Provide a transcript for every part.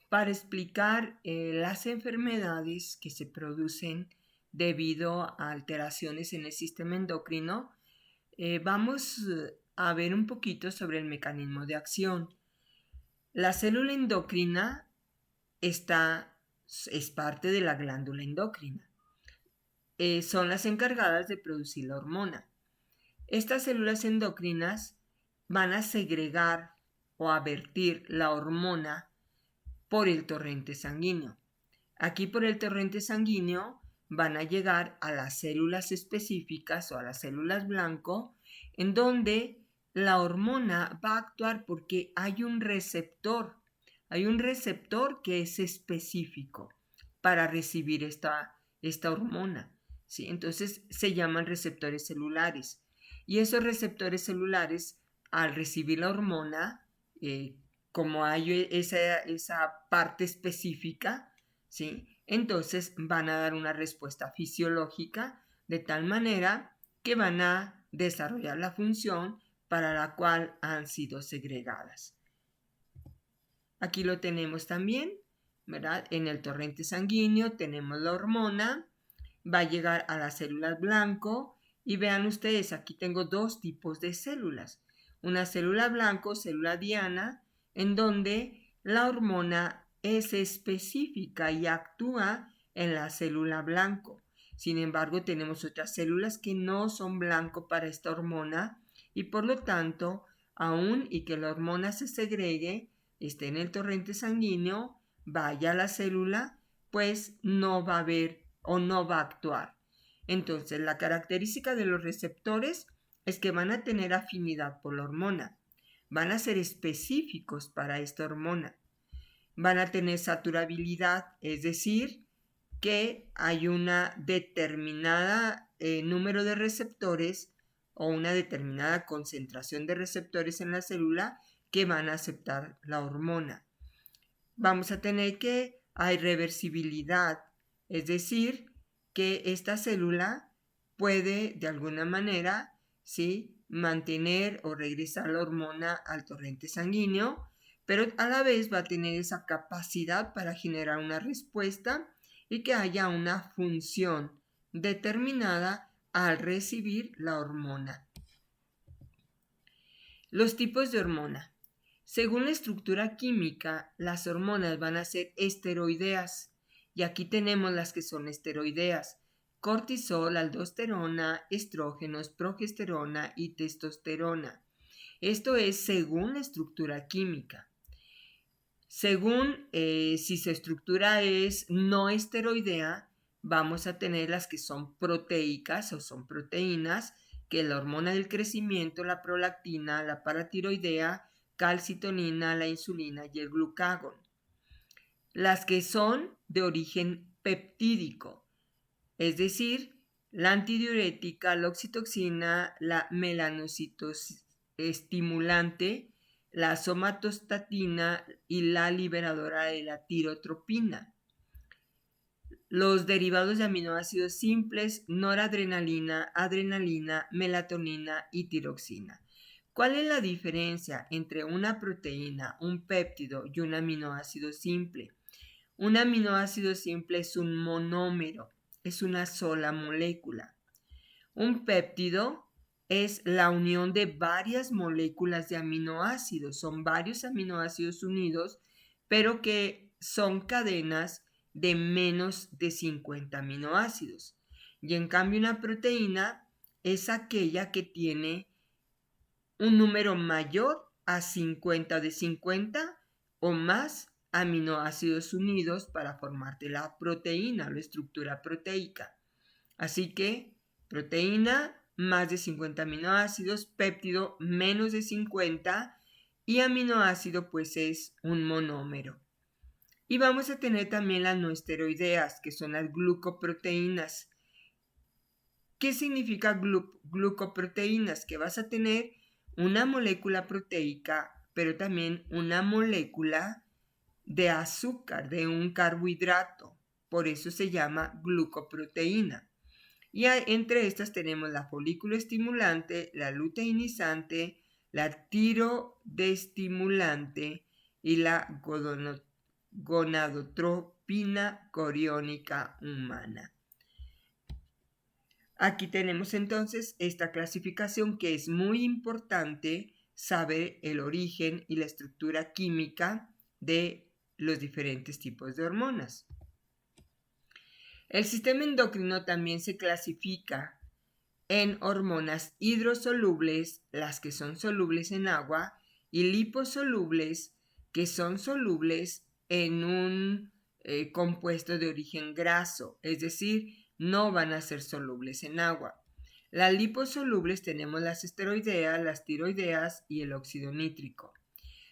para explicar las enfermedades que se producen debido a alteraciones en el sistema endocrino. Vamos a ver un poquito sobre el mecanismo de acción. La célula endocrina es parte de la glándula endocrina. Son las encargadas de producir la hormona. Estas células endocrinas van a segregar o a vertir la hormona por el torrente sanguíneo. Aquí por el torrente sanguíneo van a llegar a las células específicas o a las células blanco, en donde la hormona va a actuar porque hay un receptor que es específico para recibir esta hormona, ¿sí? Entonces se llaman receptores celulares. Y esos receptores celulares, al recibir la hormona, como hay esa parte específica, ¿sí? Entonces van a dar una respuesta fisiológica de tal manera que van a desarrollar la función para la cual han sido segregadas. Aquí lo tenemos también, ¿verdad? En el torrente sanguíneo tenemos la hormona, va a llegar a las células blanco y vean ustedes, aquí tengo dos tipos de células. Una célula blanco, célula diana, en donde la hormona es específica y actúa en la célula blanco. Sin embargo, tenemos otras células que no son blanco para esta hormona y por lo tanto, aun y que la hormona se segregue, esté en el torrente sanguíneo, vaya a la célula, pues no va a haber o no va a actuar. Entonces, la característica de los receptores es que van a tener afinidad por la hormona, van a ser específicos para esta hormona, van a tener saturabilidad, es decir, que hay una determinada número de receptores o una determinada concentración de receptores en la célula que van a aceptar la hormona. Vamos a tener que hay reversibilidad, es decir, que esta célula puede de alguna manera, ¿sí?, mantener o regresar la hormona al torrente sanguíneo, pero a la vez va a tener esa capacidad para generar una respuesta y que haya una función determinada al recibir la hormona. Los tipos de hormona. Según la estructura química, las hormonas van a ser esteroideas. Y aquí tenemos las que son esteroideas: cortisol, aldosterona, estrógenos, progesterona y testosterona. Esto es según la estructura química. Según si su estructura es no esteroidea, vamos a tener las que son proteicas o son proteínas, que es la hormona del crecimiento, la prolactina, la paratiroidea, calcitonina, la insulina y el glucagón. Las que son de origen peptídico, es decir, la antidiurética, la oxitoxina, la melanocitoestimulante, la somatostatina y la liberadora de la tirotropina. Los derivados de aminoácidos simples, noradrenalina, adrenalina, melatonina y tiroxina. ¿Cuál es la diferencia entre una proteína, un péptido y un aminoácido simple? Un aminoácido simple es un monómero, es una sola molécula. Un péptido es la unión de varias moléculas de aminoácidos, son varios aminoácidos unidos, pero que son cadenas de menos de 50 aminoácidos. Y en cambio una proteína es aquella que tiene un número mayor a 50 de 50 o más aminoácidos unidos para formarte la proteína, la estructura proteica. Así que proteína, más de 50 aminoácidos, péptido, menos de 50, y aminoácido pues es un monómero. Y vamos a tener también las no esteroideas, que son las glucoproteínas. ¿Qué significa glucoproteínas? Que vas a tener una molécula proteica, pero también una molécula de azúcar, de un carbohidrato. Por eso se llama glucoproteína. Y entre estas tenemos la folículo estimulante, la luteinizante, la tirodeestimulante y la gonadotropina coriónica humana. Aquí tenemos entonces esta clasificación que es muy importante saber el origen y la estructura química de los diferentes tipos de hormonas. El sistema endocrino también se clasifica en hormonas hidrosolubles, las que son solubles en agua, y liposolubles, que son solubles en un compuesto de origen graso, es decir, no van a ser solubles en agua. Las liposolubles tenemos las esteroideas, las tiroideas y el óxido nítrico.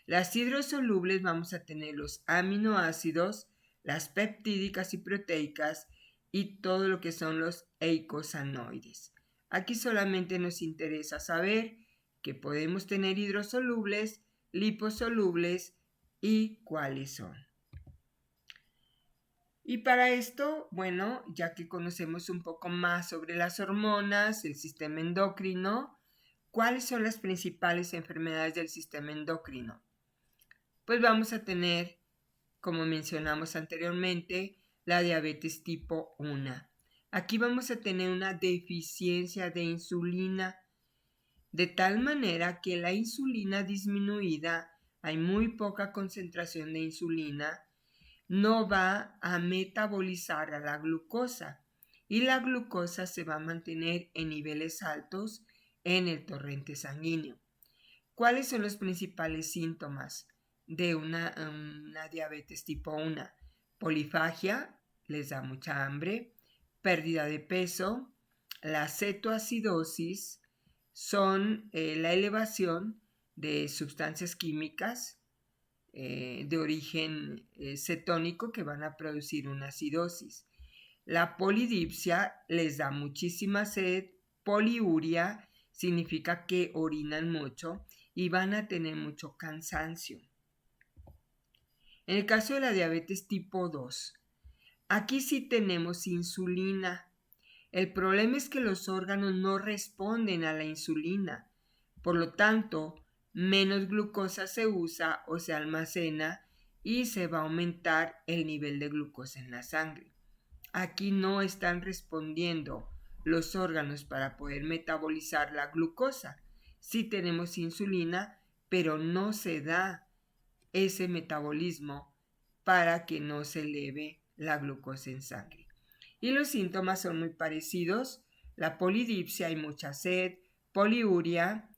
Las hidrosolubles vamos a tener los aminoácidos, las peptídicas y proteicas y todo lo que son los eicosanoides. Aquí solamente nos interesa saber que podemos tener hidrosolubles, liposolubles y cuáles son. Y para esto, bueno, ya que conocemos un poco más sobre las hormonas, el sistema endocrino, ¿cuáles son las principales enfermedades del sistema endocrino? Pues vamos a tener, como mencionamos anteriormente, la diabetes tipo 1. Aquí vamos a tener una deficiencia de insulina, de tal manera que la insulina disminuida, hay muy poca concentración de insulina, no va a metabolizar a la glucosa y la glucosa se va a mantener en niveles altos en el torrente sanguíneo. ¿Cuáles son los principales síntomas de una diabetes tipo 1? Polifagia, les da mucha hambre, pérdida de peso, la cetoacidosis, son la elevación de sustancias químicas de origen cetónico que van a producir una acidosis. La polidipsia les da muchísima sed, poliuria significa que orinan mucho y van a tener mucho cansancio. En el caso de la diabetes tipo 2, aquí sí tenemos insulina. El problema es que los órganos no responden a la insulina, por lo tanto, menos glucosa se usa o se almacena y se va a aumentar el nivel de glucosa en la sangre. Aquí no están respondiendo los órganos para poder metabolizar la glucosa. Sí tenemos insulina, pero no se da ese metabolismo para que no se eleve la glucosa en sangre. Y los síntomas son muy parecidos. La polidipsia, hay mucha sed, poliuria,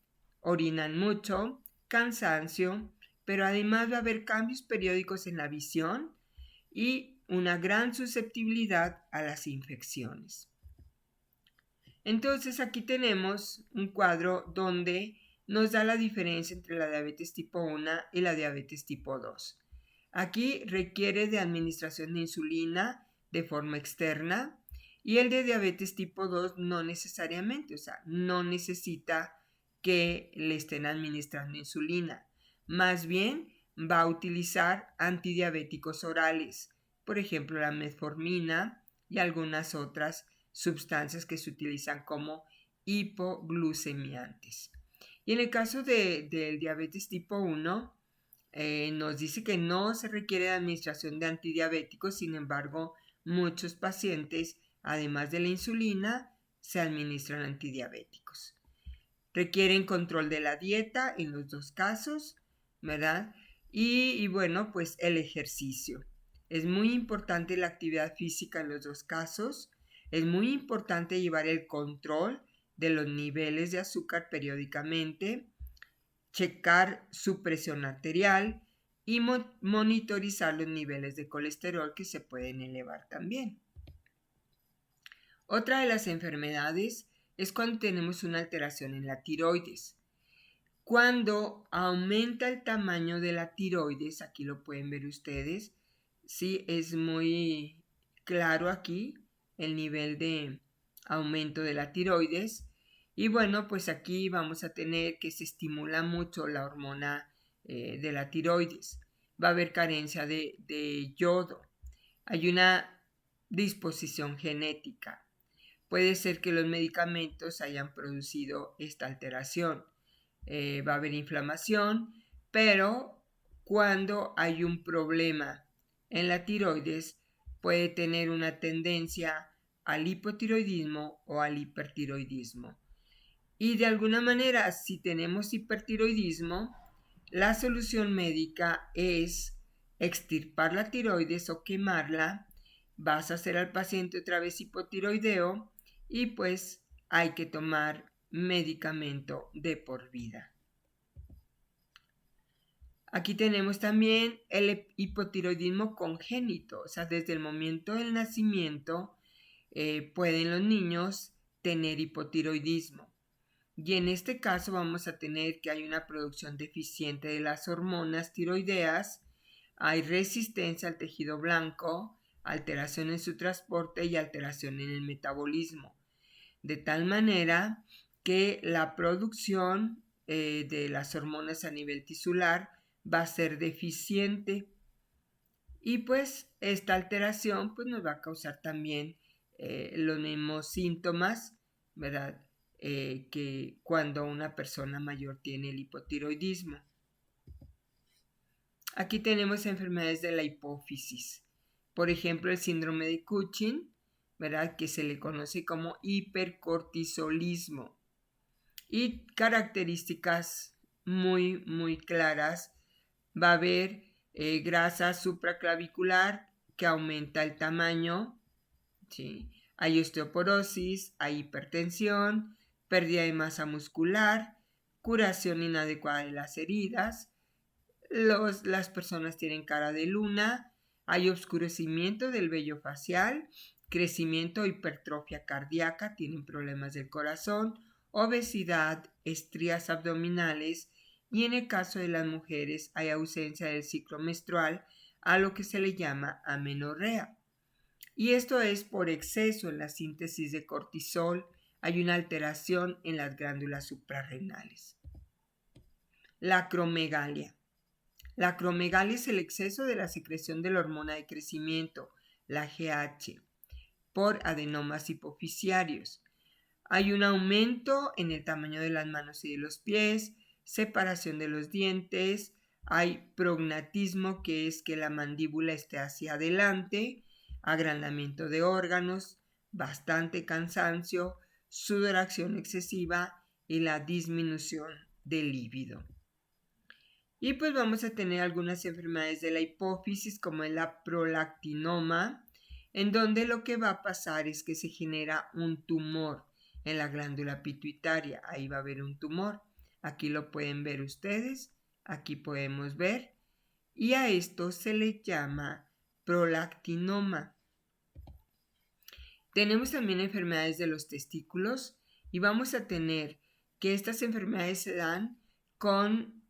orinan mucho, cansancio, pero además va a haber cambios periódicos en la visión y una gran susceptibilidad a las infecciones. Entonces aquí tenemos un cuadro donde nos da la diferencia entre la diabetes tipo 1 y la diabetes tipo 2. Aquí requiere de administración de insulina de forma externa y el de diabetes tipo 2 no necesariamente, o sea, no necesita que le estén administrando insulina. Más bien va a utilizar antidiabéticos orales, por ejemplo la metformina y algunas otras sustancias que se utilizan como hipoglucemiantes. Y en el caso del diabetes tipo 1, nos dice que no se requiere de administración de antidiabéticos, sin embargo, muchos pacientes, además de la insulina, se administran antidiabéticos. Requieren control de la dieta en los dos casos, ¿verdad? Y bueno, pues el ejercicio. Es muy importante la actividad física en los dos casos. Es muy importante llevar el control de los niveles de azúcar periódicamente, checar su presión arterial y monitorizar los niveles de colesterol que se pueden elevar también. Otra de las enfermedades es cuando tenemos una alteración en la tiroides. Cuando aumenta el tamaño de la tiroides, aquí lo pueden ver ustedes, sí, es muy claro aquí el nivel de aumento de la tiroides. Y bueno, pues aquí vamos a tener que se estimula mucho la hormona de la tiroides. Va a haber carencia de yodo. Hay una disposición genética. Puede ser que los medicamentos hayan producido esta alteración. Va a haber inflamación, pero cuando hay un problema en la tiroides puede tener una tendencia al hipotiroidismo o al hipertiroidismo. Y de alguna manera, si tenemos hipertiroidismo, la solución médica es extirpar la tiroides o quemarla. Vas a hacer al paciente otra vez hipotiroideo y pues hay que tomar medicamento de por vida. Aquí tenemos también el hipotiroidismo congénito, o sea, desde el momento del nacimiento pueden los niños tener hipotiroidismo. Y en este caso vamos a tener que hay una producción deficiente de las hormonas tiroideas, hay resistencia al tejido blanco, alteración en su transporte y alteración en el metabolismo. De tal manera que la producción de las hormonas a nivel tisular va a ser deficiente y pues esta alteración pues nos va a causar también los mismos síntomas, ¿verdad? Que cuando una persona mayor tiene el hipotiroidismo. Aquí tenemos enfermedades de la hipófisis, por ejemplo el síndrome de Cushing, ¿verdad? Que se le conoce como hipercortisolismo y características muy claras. Va a haber grasa supraclavicular que aumenta el tamaño, ¿sí? Hay osteoporosis, hay hipertensión, pérdida de masa muscular, curación inadecuada de las heridas, las personas tienen cara de luna, hay oscurecimiento del vello facial, crecimiento o hipertrofia cardíaca, tienen problemas del corazón, obesidad, estrías abdominales y en el caso de las mujeres hay ausencia del ciclo menstrual, a lo que se le llama amenorrea. Y esto es por exceso en la síntesis de cortisol, hay una alteración en las glándulas suprarrenales. La acromegalia. La acromegalia es el exceso de la secreción de la hormona de crecimiento, la GH, por adenomas hipofisiarios. Hay un aumento en el tamaño de las manos y de los pies, separación de los dientes, hay prognatismo, que es que la mandíbula esté hacia adelante, agrandamiento de órganos, bastante cansancio, sudoración excesiva y la disminución del líbido. Y pues vamos a tener algunas enfermedades de la hipófisis como el prolactinoma, en donde lo que va a pasar es que se genera un tumor en la glándula pituitaria. Ahí va a haber un tumor. Aquí lo pueden ver ustedes. Aquí podemos ver. Y a esto se le llama prolactinoma. Tenemos también enfermedades de los testículos y vamos a tener que estas enfermedades se dan con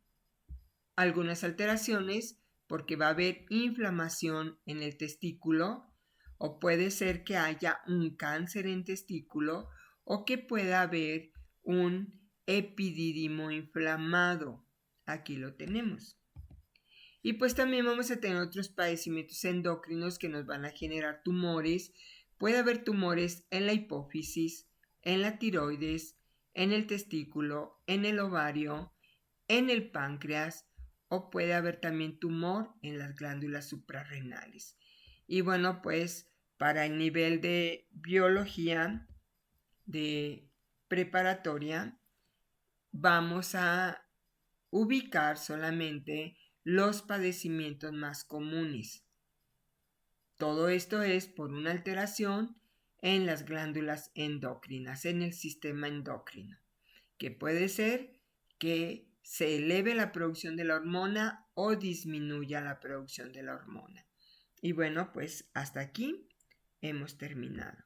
algunas alteraciones porque va a haber inflamación en el testículo o puede ser que haya un cáncer en testículo o que pueda haber un epidídimo inflamado. Aquí lo tenemos. Y pues también vamos a tener otros padecimientos endocrinos que nos van a generar tumores. Puede haber tumores en la hipófisis, en la tiroides, en el testículo, en el ovario, en el páncreas o puede haber también tumor en las glándulas suprarrenales. Y bueno, pues para el nivel de biología de preparatoria vamos a ubicar solamente los padecimientos más comunes. Todo esto es por una alteración en las glándulas endocrinas, en el sistema endocrino, que puede ser que se eleve la producción de la hormona o disminuya la producción de la hormona. Y bueno, pues hasta aquí hemos terminado.